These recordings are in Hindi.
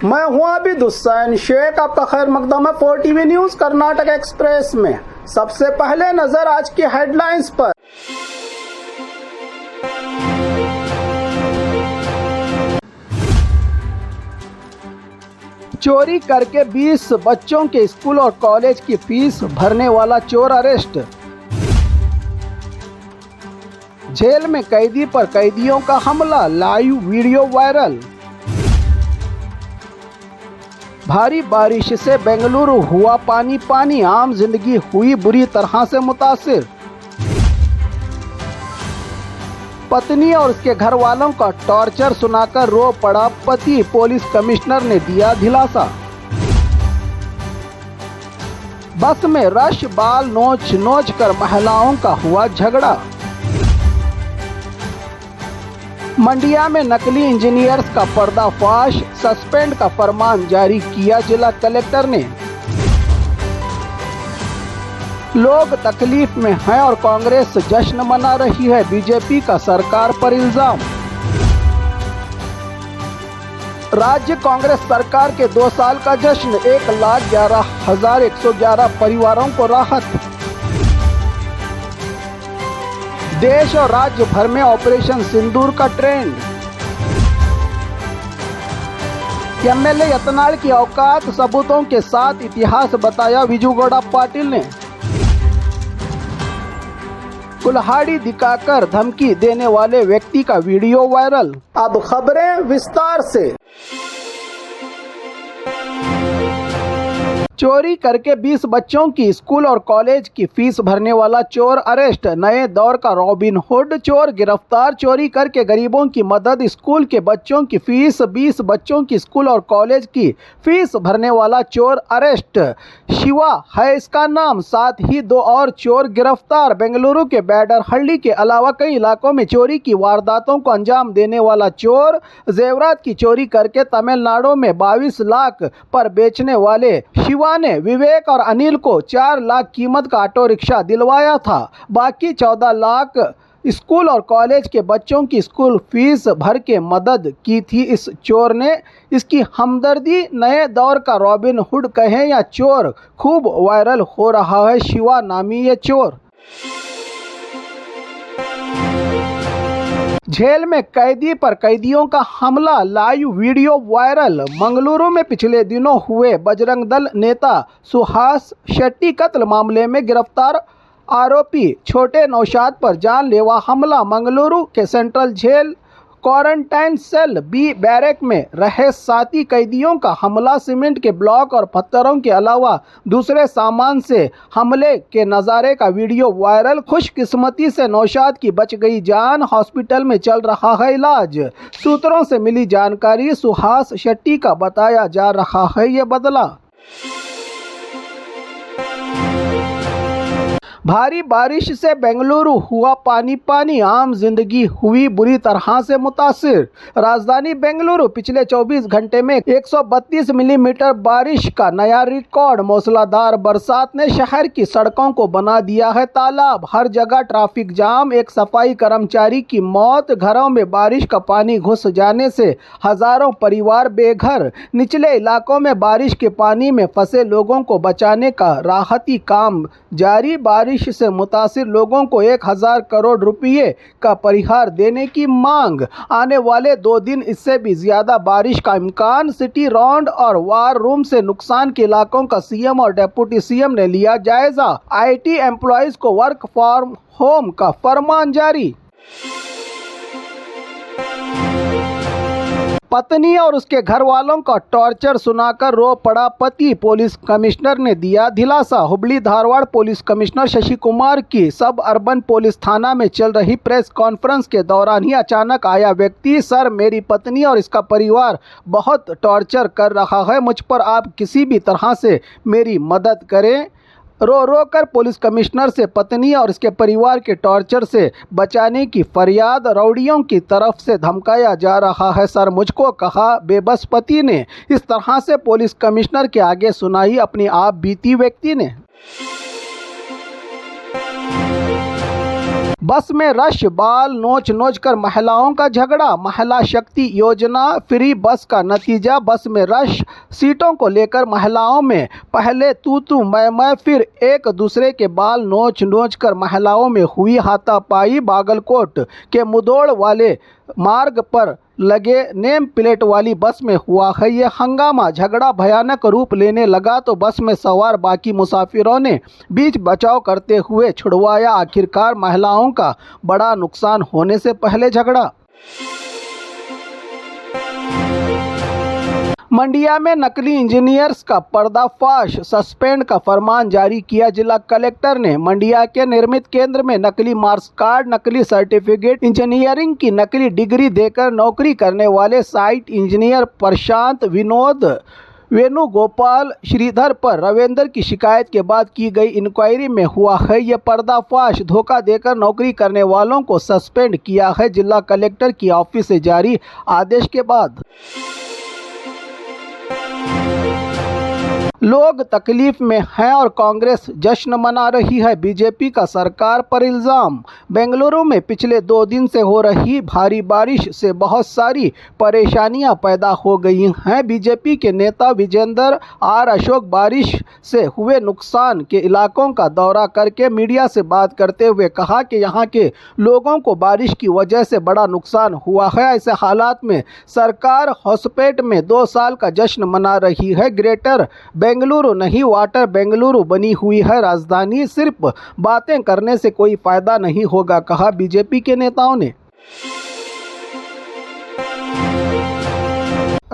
मैं हूं आबिद हुसैन शेख, आपका खैर मकदम है 4TV न्यूज कर्नाटक एक्सप्रेस में। सबसे पहले नजर आज की हेडलाइंस पर। चोरी करके 20 बच्चों के स्कूल और कॉलेज की फीस भरने वाला चोर अरेस्ट। जेल में कैदी पर कैदियों का हमला, लाइव वीडियो वायरल। भारी बारिश से बेंगलुरु हुआ पानी पानी, आम जिंदगी हुई बुरी तरह से मुतासिर। पत्नी और उसके घर वालों का टॉर्चर सुनाकर रो पड़ा पति, पुलिस कमिश्नर ने दिया दिलासा। बस में रश, बाल नोच नोच कर महिलाओं का हुआ झगड़ा। मंडिया में नकली इंजीनियर्स का पर्दाफाश, सस्पेंड का फरमान जारी किया जिला कलेक्टर ने। लोग तकलीफ में हैं और कांग्रेस जश्न मना रही है, बीजेपी का सरकार पर इल्जाम। राज्य कांग्रेस सरकार के 2 साल का जश्न, 1,11,111 परिवारों को राहत। देश और राज्य भर में ऑपरेशन सिंदूर का ट्रेंड। एमएलए यत्नाल की औकात, सबूतों के साथ इतिहास बताया विजूगौड़ा पाटिल ने। कुल्हाड़ी दिखाकर धमकी देने वाले व्यक्ति का वीडियो वायरल। अब खबरें विस्तार से। चोरी करके 20 बच्चों की स्कूल और कॉलेज की फीस भरने वाला चोर अरेस्ट। नए दौर का रॉबिन हुड चोर गिरफ्तार। चोरी करके गरीबों की मदद, स्कूल के बच्चों की फीस, 20 बच्चों की स्कूल और कॉलेज की फीस भरने वाला चोर अरेस्ट। शिवा है इसका नाम। साथ ही 2 और चोर गिरफ्तार। बेंगलुरु के बैडरहल्ली के अलावा कई इलाकों में चोरी की वारदातों को अंजाम देने वाला चोर। जेवरात की चोरी करके तमिलनाडु में 22 लाख पर बेचने वाले शिवा ने विवेक और अनिल को 4 लाख कीमत का ऑटो रिक्शा दिलवाया था। बाकी 14 लाख स्कूल और कॉलेज के बच्चों की स्कूल फीस भर के मदद की थी इस चोर ने। इसकी हमदर्दी नए दौर का रॉबिन हुड कहें या चोर, खूब वायरल हो रहा है शिवा नामी ये चोर। जेल में कैदी पर कैदियों का हमला, लाइव वीडियो वायरल। मंगलुरु में पिछले दिनों हुए बजरंग दल नेता सुहास शेट्टी कत्ल मामले में गिरफ्तार आरोपी छोटे नौशाद पर जानलेवा हमला। मंगलुरु के central jail quarantine cell B barrack में रहे साथी कैदियों का हमला। सीमेंट के ब्लॉक और पत्थरों के अलावा दूसरे सामान से हमले के नज़ारे का वीडियो वायरल। खुशकिस्मती से नौशाद की बच गई जान, हॉस्पिटल में चल रहा है इलाज। सूत्रों से मिली जानकारी, सुहास शेट्टी का बताया जा रहा है ये बदला। भारी बारिश से बेंगलुरु हुआ पानी पानी, आम जिंदगी हुई बुरी तरह से मुतासिर। राजधानी बेंगलुरु पिछले 24 घंटे में 132 मिलीमीटर बारिश का नया रिकॉर्ड। मूसलाधार बरसात ने शहर की सड़कों को बना दिया है तालाब। हर जगह ट्रैफिक जाम, एक सफाई कर्मचारी की मौत। घरों में बारिश का पानी घुस जाने से हजारों परिवार बेघर। निचले इलाकों में बारिश के पानी में फंसे लोगों को बचाने का राहती काम जारी। बारिश से मुतासिर लोगों को 1000 करोड़ रुपये का परिहार देने की मांग। आने वाले 2 दिन इससे भी ज्यादा बारिश का इम्कान। सिटी राउंड और वार रूम से नुकसान के इलाकों का सीएम और डिप्टी सीएम ने लिया जायजा। आईटी एम्प्लॉयज को वर्क फ्रॉम होम का फरमान जारी। पत्नी और उसके घर वालों का टॉर्चर सुनाकर रो पड़ा पति, पुलिस कमिश्नर ने दिया दिलासा। हुबली धारवाड़ पुलिस कमिश्नर शशि कुमार की सब अर्बन पुलिस थाना में चल रही प्रेस कॉन्फ्रेंस के दौरान ही अचानक आया व्यक्ति। सर, मेरी पत्नी और इसका परिवार बहुत टॉर्चर कर रहा है, मुझ पर आप किसी भी तरह से मेरी मदद करें। रो रो कर पुलिस कमिश्नर से पत्नी और इसके परिवार के टॉर्चर से बचाने की फरियाद। रौडियों की तरफ से धमकाया जा रहा है सर मुझको, कहा बेबस पति ने। इस तरह से पुलिस कमिश्नर के आगे सुनाई अपनी आप बीती व्यक्ति ने। बस में रश, बाल नोच नोच कर महिलाओं का झगड़ा, महिला शक्ति योजना फ्री बस का नतीजा, बस में रश, सीटों को लेकर महिलाओं में पहले तू मैं, फिर एक दूसरे के बाल नोच नोच कर महिलाओं में हुई हाथापाई। बागलकोट के मुधोल वाले मार्ग पर लगे नेम प्लेट वाली बस में हुआ है ये हंगामा। झगड़ा भयानक रूप लेने लगा तो बस में सवार बाकी मुसाफिरों ने बीच बचाव करते हुए छुड़वाया। आखिरकार महिलाओं का बड़ा नुकसान होने से पहले झगड़ा। मंडिया में नकली इंजीनियर्स का पर्दाफाश, सस्पेंड का फरमान जारी किया जिला कलेक्टर ने। मंडिया के निर्मित केंद्र में नकली मार्क्स कार्ड, नकली सर्टिफिकेट, इंजीनियरिंग की नकली डिग्री देकर नौकरी करने वाले साइट इंजीनियर प्रशांत, विनोद, वेणुगोपाल, श्रीधर पर रविंद्र की शिकायत के बाद की गई इंक्वायरी में हुआ है ये पर्दाफाश। धोखा देकर नौकरी करने वालों को सस्पेंड किया है जिला कलेक्टर की ऑफिस से जारी आदेश के बाद। लोग तकलीफ में हैं और कांग्रेस जश्न मना रही है, बीजेपी का सरकार पर इल्जाम। बेंगलुरु में पिछले 2 दिन से हो रही भारी बारिश से बहुत सारी परेशानियां पैदा हो गई हैं। बीजेपी के नेता विजेंद्र आर अशोक बारिश से हुए नुकसान के इलाकों का दौरा करके मीडिया से बात करते हुए कहा कि यहां के लोगों को बारिश की वजह से बड़ा नुकसान हुआ है। ऐसे हालात में सरकार होसपेट में 2 साल का जश्न मना रही है। ग्रेटर बेंगलुरु नहीं, वाटर बेंगलुरु बनी हुई है राजधानी। सिर्फ बातें करने से कोई फायदा नहीं होगा, कहा बीजेपी के नेताओं ने।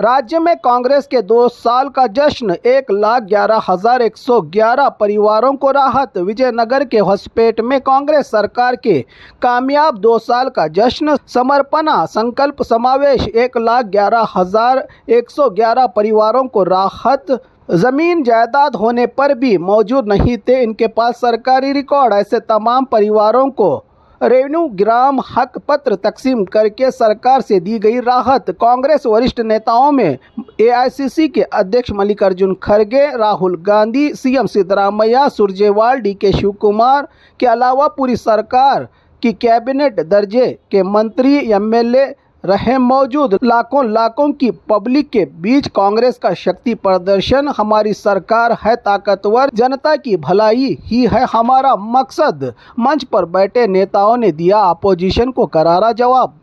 राज्य में कांग्रेस के 2 साल का जश्न, 1,11,111 परिवारों को राहत। विजयनगर के होसपेट में कांग्रेस सरकार के कामयाब 2 साल का जश्न, समर्पणा संकल्प समावेश, 1,11,111 परिवारों को राहत। जमीन जायदाद होने पर भी मौजूद नहीं थे इनके पास सरकारी रिकॉर्ड। ऐसे तमाम परिवारों को रेवेन्यू ग्राम हक पत्र तकसीम करके सरकार से दी गई राहत। कांग्रेस वरिष्ठ नेताओं में एआईसीसी के अध्यक्ष मल्लिकार्जुन खड़गे, राहुल गांधी, सीएम सिद्धरामैया, सुरजेवाल, डीके शिवकुमार के अलावा पूरी सरकार की कैबिनेट दर्जे के मंत्री, एमएलए रहे मौजूद। लाखों की पब्लिक के बीच कांग्रेस का शक्ति प्रदर्शन। हमारी सरकार है ताकतवर, जनता की भलाई ही है हमारा मकसद। मंच पर बैठे नेताओं ने दिया अपोजिशन को करारा जवाब।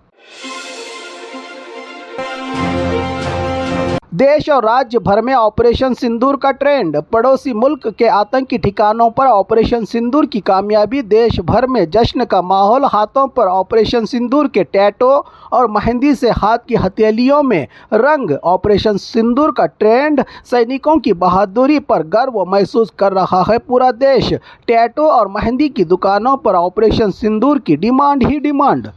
देश और राज्य भर में ऑपरेशन सिंदूर का ट्रेंड। पड़ोसी मुल्क के आतंकी ठिकानों पर ऑपरेशन सिंदूर की कामयाबी, देश भर में जश्न का माहौल। हाथों पर ऑपरेशन सिंदूर के टैटू और मेहंदी से हाथ की हथेलियों में रंग। ऑपरेशन सिंदूर का ट्रेंड, सैनिकों की बहादुरी पर गर्व महसूस कर रहा है पूरा देश। टैटू और मेहंदी की दुकानों पर ऑपरेशन सिंदूर की डिमांड ही डिमांड।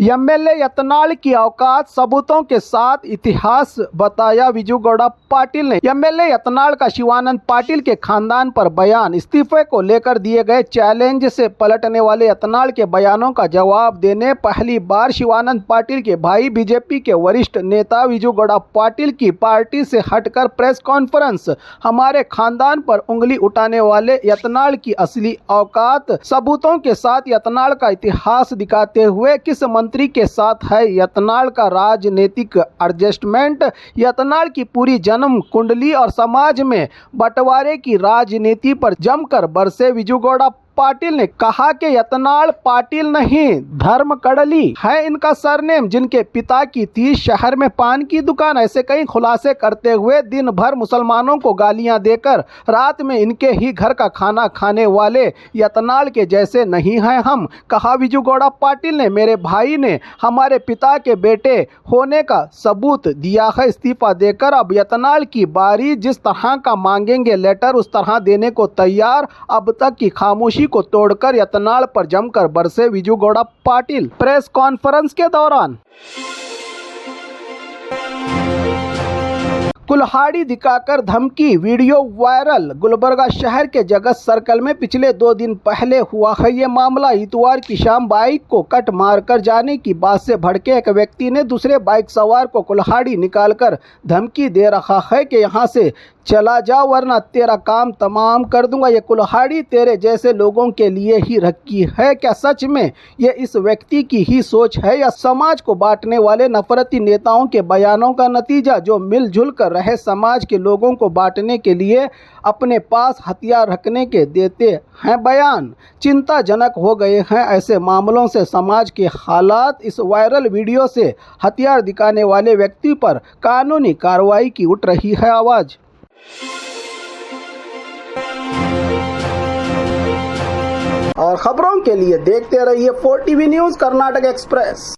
एमएलए यत्नाल की औकात, सबूतों के साथ इतिहास बताया विजू गौड़ा पाटिल ने। एमएलए यत्नाल का शिवानंद पाटिल के खानदान पर बयान। इस्तीफे को लेकर दिए गए चैलेंज से पलटने वाले यत्नाल के बयानों का जवाब देने पहली बार शिवानंद पाटिल के भाई बीजेपी के वरिष्ठ नेता विजू गौड़ा पाटिल की पार्टी से हटकर प्रेस कॉन्फ्रेंस। हमारे खानदान पर उंगली उठाने वाले यत्नाल की असली औकात, सबूतों के साथ यत्नाल का इतिहास दिखाते हुए किस मंत्री के साथ है यत्नाल का राजनीतिक एडजस्टमेंट, यत्नाल की पूरी जन्म कुंडली और समाज में बंटवारे की राजनीति पर जमकर बरसे विजू गौड़ा पाटिल ने कहा कि यत्नाल पाटिल नहीं, धर्म कड़ली है इनका सरनेम, जिनके पिता की थी शहर में पान की दुकान। ऐसे कई खुलासे करते हुए दिन भर मुसलमानों को गालियां देकर रात में इनके ही घर का खाना खाने वाले यत्नाल के जैसे नहीं हैं हम, कहा विजू गौड़ा पाटिल ने। मेरे भाई ने हमारे पिता के बेटे होने का सबूत दिया है इस्तीफा देकर। अब यत्नाल की बारी, जिस तरह का मांगेंगे लेटर उस तरह देने को तैयार। अब तक की खामोशी को तोड़कर यत्नाल पर जमकर बरसे विजू गौड़ा पाटिल। प्रेस कॉन्फ्रेंस के दौरान कुल्हाड़ी दिखाकर धमकी, वीडियो वायरल। गुलबर्गा शहर के जगत सर्कल में पिछले 2 दिन पहले हुआ है ये मामला। इतवार की शाम बाइक को कट मारकर जाने की बात से भड़के एक व्यक्ति ने दूसरे बाइक सवार को कुल्हाड़ी निकालकर धमकी दे रहा है कि यहाँ से चला जा वरना तेरा काम तमाम कर दूंगा। ये कुल्हाड़ी तेरे जैसे लोगों के लिए ही रखी है क्या? सच में ये इस व्यक्ति की ही सोच है या समाज को बांटने वाले नफरती नेताओं के बयानों का नतीजा, जो मिलजुल कर रहे समाज के लोगों को बांटने के लिए अपने पास हथियार रखने के देते हैं बयान। चिंताजनक हो गए हैं ऐसे मामलों से समाज के हालात। इस वायरल वीडियो से हथियार दिखाने वाले व्यक्ति पर कानूनी कार्रवाई की उठ रही है आवाज़। और खबरों के लिए देखते रहिए 4 TV न्यूज़ कर्नाटक एक्सप्रेस।